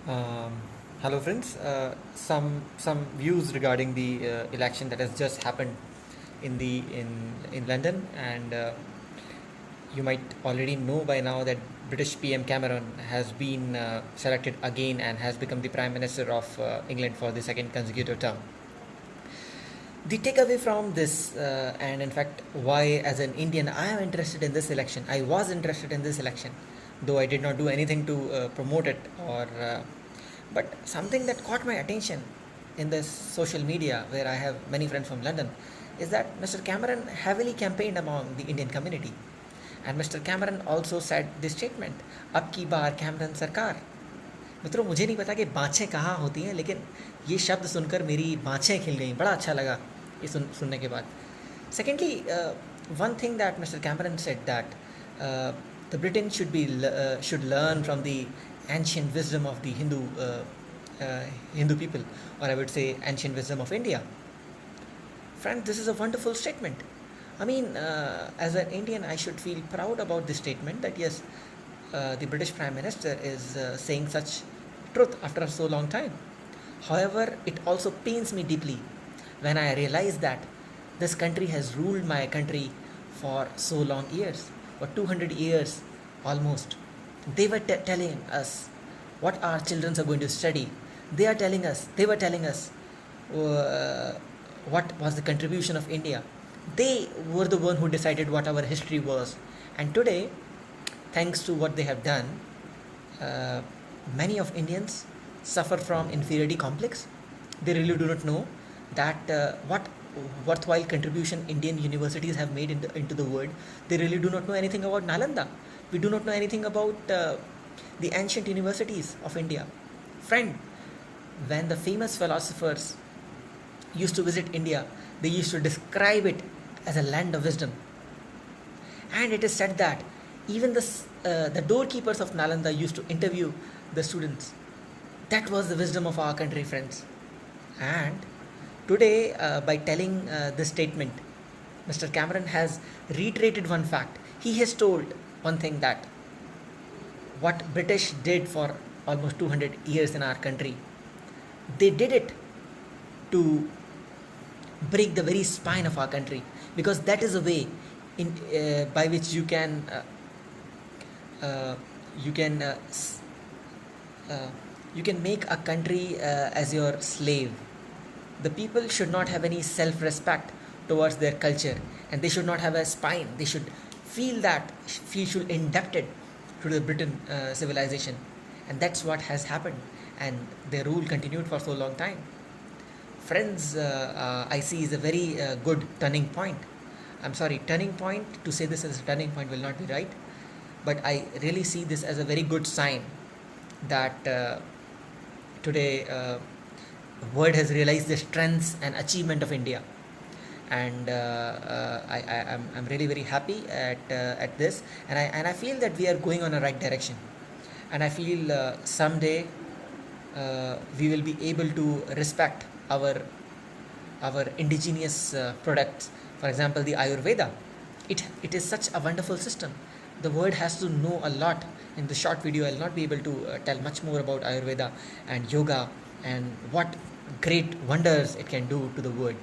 Um, Hello, friends. Some views regarding the election that has just happened in London, and you might already know by now that British PM Cameron has been selected again and has become the Prime Minister of England for the second consecutive term. The takeaway from this, and in fact, why as an Indian I am interested in this election, I was interested in this election, though I did not do anything to promote it or. But something that caught my attention in this social media, where I have many friends from London, is that Mr. Cameron heavily campaigned among the Indian community. And Mr. Cameron also said this statement, अब की बार Cameron सरकार. मित्रों, मुझे नहीं पता कि बाँछें कहाँ होती हैं, लेकिन ये शब्द सुनकर मेरी बाँछें खिल गईं. बड़ा अच्छा लगा ये सुनने के बाद. Secondly, one thing that Mr. Cameron said, that the Britain should learn from the ancient wisdom of the Hindu people, or I would say ancient wisdom of India. Friend, this is a wonderful statement. I mean, as an Indian, I should feel proud about this statement, that yes, the British Prime Minister is saying such truth after so long time. However, it also pains me deeply when I realize that this country has ruled my country for so long years, for 200 years almost. They were telling us what our children are going to study. They were telling us what was the contribution of India. They were the one who decided what our history was. And today, thanks to what they have done, uh, many of Indians suffer from inferiority complex. They really do not know that what worthwhile contribution Indian universities have made into the world. They really do not know anything about Nalanda. We do not know anything about the ancient universities of India. Friend, when the famous philosophers used to visit India, they used to describe it as a land of wisdom. And it is said that even the doorkeepers of Nalanda used to interview the students. That was the wisdom of our country, friends. And today, by telling this statement, Mr. Cameron has reiterated one fact. He has told one thing, that what British did for almost 200 years in our country, they did it to break the very spine of our country, because that is a way by which you can uh, you can uh, uh, you can make a country as your slave. The people should not have any self-respect towards their culture, and they should not have a spine. They should feel indebted to the Britain civilization, and that's what has happened. And their rule continued for so long time. Friends, I see is a very good turning point. I'm sorry, turning point, to say this as a turning point will not be right, but I really see this as a very good sign that today the world has realized the strengths and achievement of India. And I'm really very happy at this, and I feel that we are going on a right direction. And I feel someday we will be able to respect our indigenous products. For example, the Ayurveda. It is such a wonderful system. The world has to know a lot. In the short video, I'll not be able to tell much more about Ayurveda and yoga and what great wonders it can do to the world.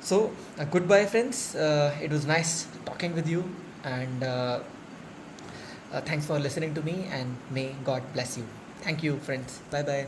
So, goodbye, friends. It was nice talking with you, and thanks for listening to me, and may God bless you. Thank you, friends. Bye bye.